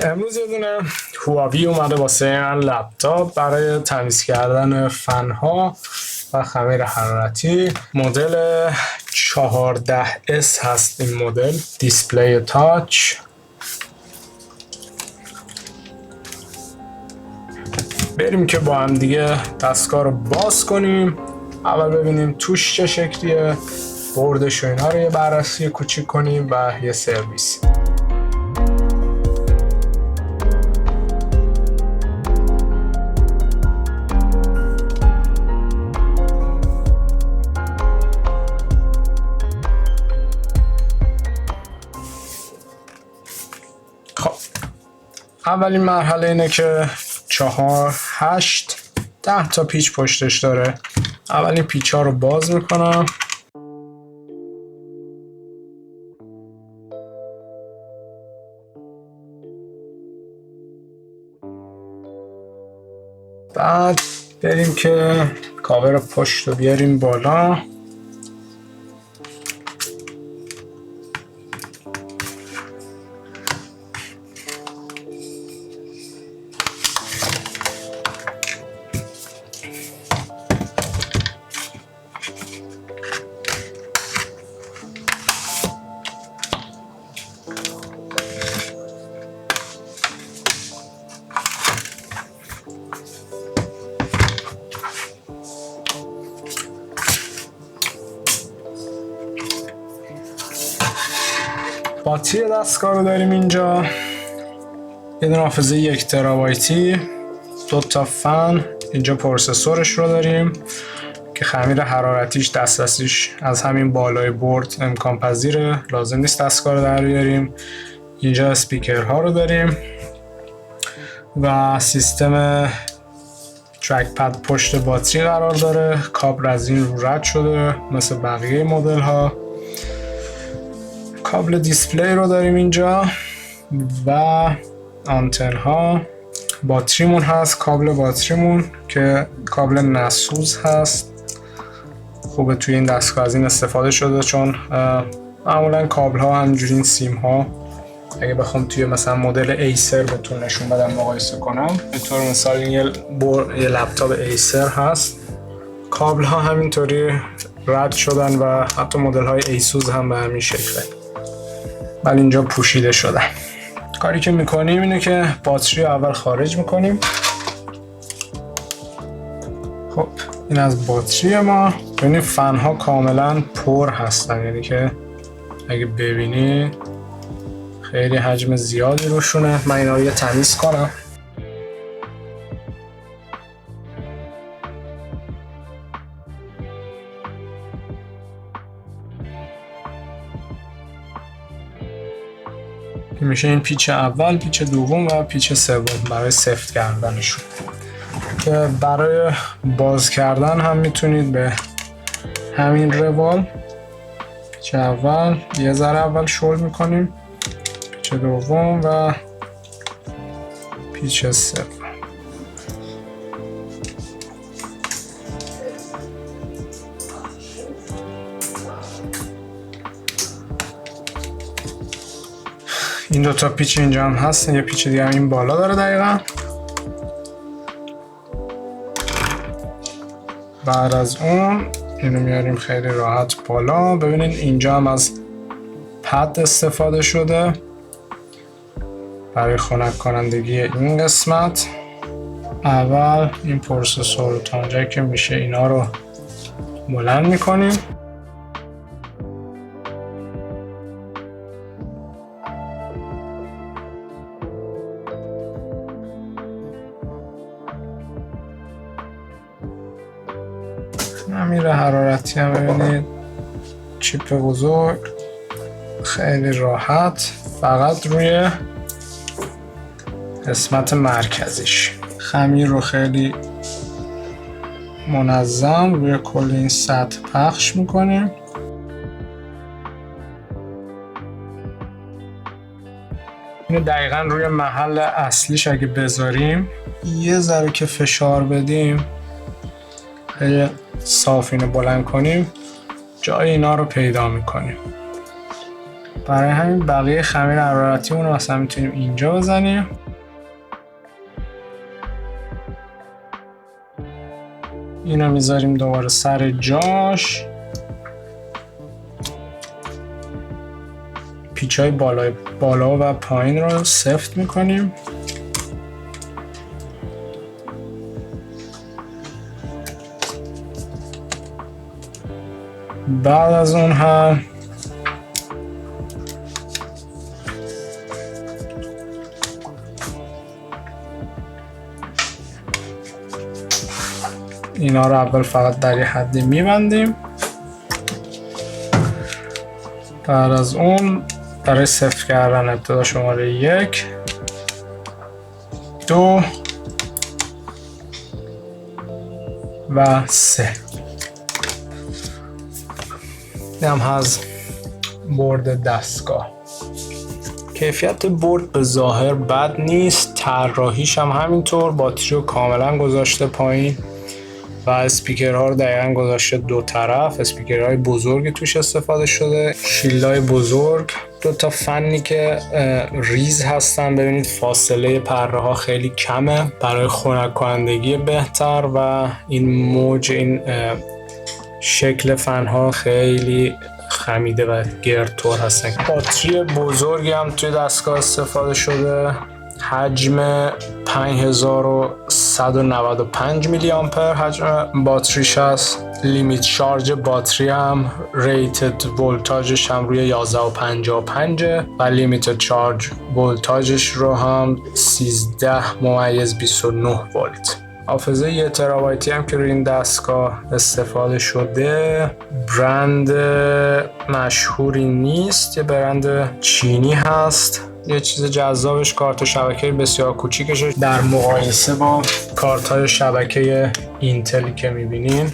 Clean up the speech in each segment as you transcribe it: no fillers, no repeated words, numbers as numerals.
امروز یه دونه هواوی اومده واسه این لپتاپ برای تمیز کردن فنها و خمیر حرارتی. مدل 14S هست این مدل، دیسپلی تاچ. بریم که با هم دیگه دستگاه رو باز کنیم. اول ببینیم توش چه شکلیه، بردش و اینا رو یه بررسی کوچیک کنیم و یه سرویس. خب اولین مرحله اینه که 4 8 10 تا پیچ پشتش داره. اولین پیچ ها رو باز میکنم. بعد بریم که کاور پشت رو بیاریم بالا. باتری دستگاه رو داریم اینجا، یه دونه حافظه 1 ترابایتی، 2 تا فن. اینجا پروسسورش رو داریم که خمیر حرارتیش دسترسیش از همین بالای برد امکان پذیره، لازم نیست دستگاه رو در بیاریم. اینجا اسپیکرها رو داریم و سیستم ترک پد پشت باتری قرار داره. کابل از این رو رد شده مثل بقیه مدل ها. کابل دیسپلی رو داریم اینجا و آنتن ها. باتریمون هست، کابل باتریمون که کابل نسوز هست. خوبه توی این دستگاه از این استفاده شده، چون معمولا کابل ها همینجوری این سیم ها اگه بخوام توی مثلا مدل ایسر بهتون نشون بدم مقایسه کنم، به طور مثال این یه لپتاپ ایسر هست، کابل ها همینطوری رد شدن و حتی مدل های ایسوس هم به همین شکله، ولی اینجا پوشیده شدن. کاری که میکنیم اینه که باتری رو اول خارج میکنیم. خب این از باتری ما. ببینید فن ها کاملا پر هستن، یعنی که اگه ببینی خیلی حجم زیادی روشونه. من اینا رو یه تمیز کنم. میشه این پیچ اول، پیچ دوم و پیچ سوم برای سفت کردنشون. که برای باز کردن هم میتونید به همین روال، پیچ اول یه ذره اول شل میکنیم، پیچ دوم و پیچ سوم. این دوتا پیچ اینجا هم هست، یه پیچ دیگه هم این بالا داره دقیقا. بعد از اون اینو میاریم خیلی راحت بالا. ببینید اینجا هم از پد استفاده شده برای خنک کنندگی این قسمت. اول این پروسسور تا اونجایی که میشه اینا رو بلند میکنیم. خمیر حرارتی هم ببینید، چیپ بزرگ، خیلی راحت، فقط روی قسمت مرکزیش. خمیر رو خیلی منظم روی کل این سطح پخش میکنیم. اینو دقیقا روی محل اصلیش اگه بذاریم، یه ذره که فشار بدیم، خیلی صاف اینو بلند کنیم، جای اینا رو پیدا میکنیم. برای همین بقیه خمیر حرارتیمون رو مثلا میتونیم اینجا بزنیم. اینو میذاریم دوباره سر جاش. پیچای بالا و پایین رو سفت میکنیم. بعد از اون هم اینا رو اول فقط در یه حدی میبندیم. بعد از اون برای صفر کردن ابتدا شماره 1 2 و 3. این هم از بورد دستگاه. کیفیت بورد به ظاهر بد نیست، طراحیش هم همینطور. باتری رو کاملا گذاشته پایین و اسپیکرها رو دقیقا گذاشته دو طرف. اسپیکرهای بزرگی توش استفاده شده، شیلدهای بزرگ، دو تا فنی که ریز هستن. ببینید فاصله پره ها خیلی کمه برای خنک کنندگی بهتر و این موج، این شکل فن ها خیلی خمیده و گردطور هستن. باتری بزرگی هم توی دستگاه استفاده شده، حجم 5195 میلی آمپر حجم باتریش هست. لیمیت شارژ باتری هم ریتد ولتاژش هم روی 11.55 و لیمیت شارژ ولتاژش رو هم 13.29 ولت. حافظه 1 ترابایتی هم که روی این دستگاه استفاده شده. برند مشهوری نیست، یه برند چینی هست. یه چیز جذابش کارت شبکه بسیار کوچیکشه در مقایسه با کارت های شبکه اینتلی که میبینین.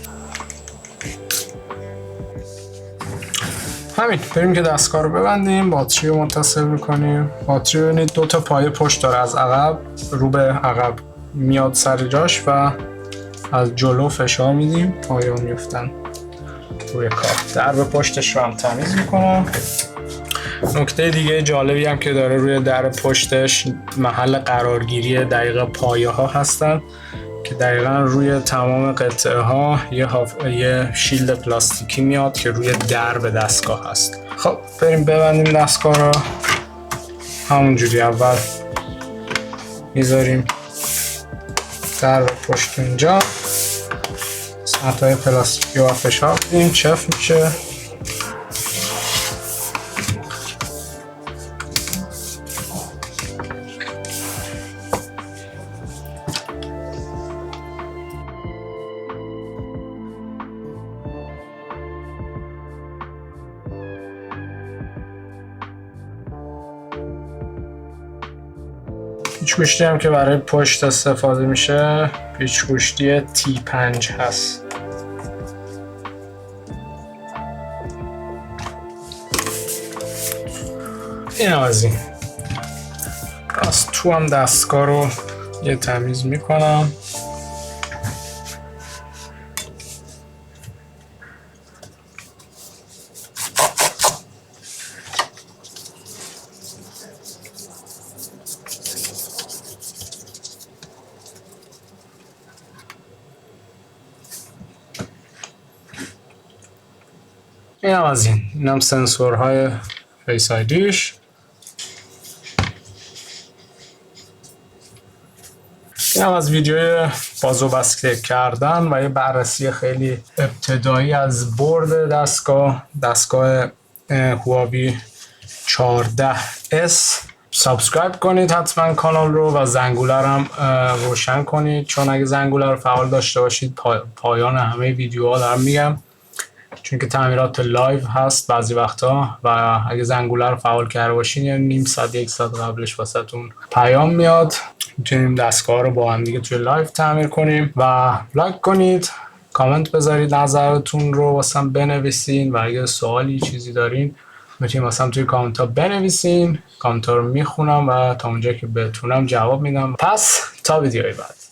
همین، بریم که دستگاه رو ببندیم، باتری رو متصل میکنیم. باتری رو ببینید 2 تا پایه پشت داره، از عقب رو به عقب میاد سر جاش و از جلو فشار میدیم، پایه ها میفتن روی کارت. درب پشتش رو هم تمیز میکنم. نکته دیگه جالبی هم که داره، روی در پشتش محل قرارگیری دقیقا پایه ها هستن که دقیقا روی تمام قطعه ها یه شیلد پلاستیکی میاد که روی درب دستگاه هست. خب بریم ببندیم دستگاه رو. همونجوری اول میذاریم درب پشت اینجا، سطح پلاستیکی رو فشار بدیم، چف میشه. پیچ گوشتی هم که برای پشت استفاده میشه پیچ گوشتی T5 هست. این از این. از تو هم دستگاه رو یه تمیز میکنم. این هم از این. این هم سنسورهای فیس آیدیش. این هم از ویدیوی باز و بسته کردن و یه بررسی خیلی ابتدایی از برد دستگاه هواوی 14S. سابسکرایب کنید حتما کانال رو و زنگوله هم روشن کنید، چون اگه زنگوله رو فعال داشته باشید پایان همه ویدیوها دارم میگم، چون که تعمیرات لایو هست بعضی وقتا و اگه زنگوله رو فعال کرده باشین یه نیم ساعت 1 ساعت قبلش واسهتون پیام میاد. میتونیم دستگاه رو با هم دیگه توی لایو تعمیر کنیم و لایک کنید، کامنت بذارید، نظرتون رو واسم بنویسین و اگه سوالی چیزی دارین میتونید واسم توی کامنت ها بنویسین. کامنت ها رو میخونم و تا اونجا که بتونم جواب میدم. پس تا ویدیوی بعد.